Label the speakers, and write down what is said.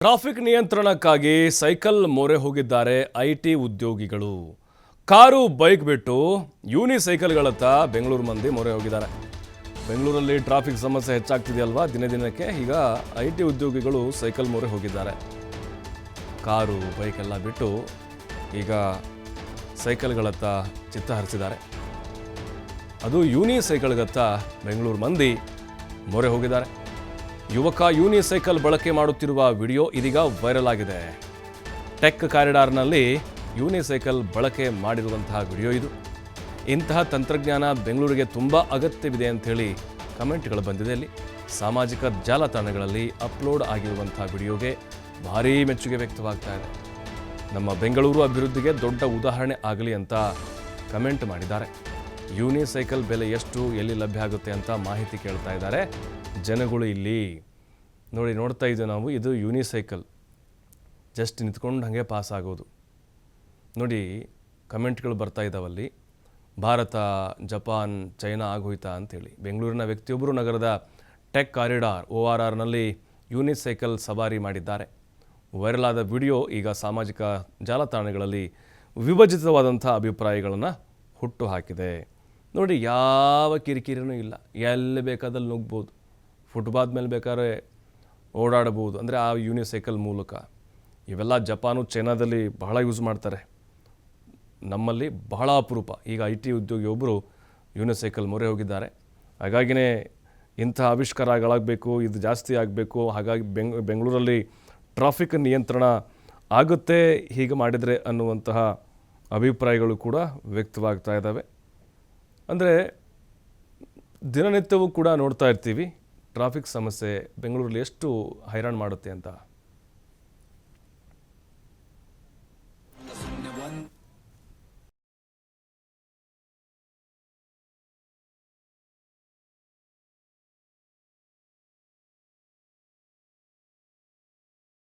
Speaker 1: Traffic ನಿಯಂತ್ರಣಕ್ಕಾಗಿ cycle ಮೊರೆ ಹೋಗಿದ್ದಾರೆ ಐಟಿ ಉದ್ಯೋಗಿಗಳು. ಕಾರು ಬೈಕ್ ಬಿಟ್ಟು ಯೂನಿಸೈಕಲ್ಗಳತ್ತ ಬೆಂಗಳೂರು ಮಂದಿ ಮೊರೆ ಹೋಗಿದ್ದಾರೆ. ಬೆಂಗಳೂರಲ್ಲಿ ಟ್ರಾಫಿಕ್ ಸಮಸ್ಯೆ ಹೆಚ್ಚಾಗ್ತಿದೆಯಲ್ವಾ ದಿನೇ ದಿನಕ್ಕೆ. ಈಗ ಐಟಿ ಉದ್ಯೋಗಿಗಳು ಸೈಕಲ್ ಮೊರೆ ಹೋಗಿದ್ದಾರೆ. ಕಾರು ಬೈಕ್ ಎಲ್ಲ ಬಿಟ್ಟು ಈಗ ಸೈಕಲ್ಗಳತ್ತ ಚಿತ್ತ ಹರಿಸಿದ್ದಾರೆ. ಅದು ಯೂನಿಸೈಕಲ್ಗತ್ತ ಬೆಂಗಳೂರು ಮಂದಿ ಮೊರೆ ಹೋಗಿದ್ದಾರೆ. ಯುವಕ ಯೂನಿಸೈಕಲ್ ಬಳಕೆ ಮಾಡುತ್ತಿರುವ ವಿಡಿಯೋ ಇದೀಗ ವೈರಲ್ ಆಗಿದೆ. ಟೆಕ್ ಕಾರಿಡಾರ್ನಲ್ಲಿ ಯೂನಿಸೈಕಲ್ ಬಳಕೆ ಮಾಡಿರುವಂತಹ ವಿಡಿಯೋ ಇದು. ಇಂತಹ ತಂತ್ರಜ್ಞಾನ ಬೆಂಗಳೂರಿಗೆ ತುಂಬ ಅಗತ್ಯವಿದೆ ಅಂಥೇಳಿ ಕಮೆಂಟ್ಗಳು ಬಂದಿದೆ. ಅಲ್ಲಿ ಸಾಮಾಜಿಕ ಜಾಲತಾಣಗಳಲ್ಲಿ ಅಪ್ಲೋಡ್ ಆಗಿರುವಂಥ ವಿಡಿಯೋಗೆ ಭಾರೀ ಮೆಚ್ಚುಗೆ ವ್ಯಕ್ತವಾಗ್ತಾ ಇದೆ. ನಮ್ಮ ಬೆಂಗಳೂರು ಅಭಿವೃದ್ಧಿಗೆ ದೊಡ್ಡ ಉದಾಹರಣೆ ಆಗಲಿ ಅಂತ ಕಮೆಂಟ್ ಮಾಡಿದ್ದಾರೆ. ಯೂನಿಸೈಕಲ್ ಬೆಲೆ ಎಷ್ಟು, ಎಲ್ಲಿ ಲಭ್ಯ ಆಗುತ್ತೆ ಅಂತ ಮಾಹಿತಿ ಕೇಳ್ತಾ ಇದ್ದಾರೆ ಜನಗಳು. ಇಲ್ಲಿ ನೋಡ್ತಾ ಇದ್ದೀವಿ ನಾವು. ಇದು ಯೂನಿಸೈಕಲ್ ಜಸ್ಟ್ ನಿಂತ್ಕೊಂಡು ಹಾಗೆ ಪಾಸ್ ಆಗೋದು. ನೋಡಿ ಕಮೆಂಟ್ಗಳು ಬರ್ತಾ ಇದ್ದಾವಲ್ಲಿ. ಭಾರತ, ಜಪಾನ್, ಚೈನಾ ಆಗೋಯ್ತಾ ಅಂಥೇಳಿ. ಬೆಂಗಳೂರಿನ ವ್ಯಕ್ತಿಯೊಬ್ಬರು ನಗರದ ಟೆಕ್ ಕಾರಿಡಾರ್ ORRನಲ್ಲಿ ಯೂನಿಸೈಕಲ್ ಸವಾರಿ ಮಾಡಿದ್ದಾರೆ. ವೈರಲ್ ಆದ ವಿಡಿಯೋ ಈಗ ಸಾಮಾಜಿಕ ಜಾಲತಾಣಗಳಲ್ಲಿ ವಿಭಜಿತವಾದಂಥ ಅಭಿಪ್ರಾಯಗಳನ್ನು ಹುಟ್ಟು ಹಾಕಿದೆ. ನೋಡಿ, ಯಾವ ಕಿರಿಕಿರಿನೂ ಇಲ್ಲ. ಎಲ್ಲಿ ಬೇಕಾದಲ್ಲಿ ನುಗ್ಬೋದು, ಫುಟ್ಪಾತ್ ಮೇಲೆ ಬೇಕಾದ್ರೆ ಓಡಾಡಬಹುದು. ಅಂದರೆ ಆ ಯೂನಿಸೈಕಲ್ ಮೂಲಕ. ಇವೆಲ್ಲ ಜಪಾನು, ಚೈನಾದಲ್ಲಿ ಬಹಳ ಯೂಸ್ ಮಾಡ್ತಾರೆ. ನಮ್ಮಲ್ಲಿ ಬಹಳ ಅಪರೂಪ. ಈಗ IT ಉದ್ಯೋಗಿ ಒಬ್ಬರು ಯೂನಿಸೈಕಲ್ ಮೊರೆ ಹೋಗಿದ್ದಾರೆ. ಹಾಗಾಗಿನೇ ಇಂಥ ಆವಿಷ್ಕಾರಗಳಾಗಬೇಕು, ಇದು ಜಾಸ್ತಿ ಆಗಬೇಕು. ಹಾಗಾಗಿ ಬೆಂಗಳೂರಲ್ಲಿ ಟ್ರಾಫಿಕ್ ನಿಯಂತ್ರಣ ಆಗುತ್ತೆ ಹೀಗೆ ಮಾಡಿದರೆ ಅನ್ನುವಂತಹ ಅಭಿಪ್ರಾಯಗಳು ಕೂಡ ವ್ಯಕ್ತವಾಗ್ತಾ ಇದ್ದಾವೆ. ಅಂದರೆ ದಿನನಿತ್ಯವೂ ಕೂಡ ನೋಡ್ತಾ ಇರ್ತೀವಿ ಟ್ರಾಫಿಕ್ ಸಮಸ್ಯೆ ಬೆಂಗಳೂರಲ್ಲಿ ಎಷ್ಟು ಹೈರಾಣ ಮಾಡುತ್ತೆ ಅಂತ.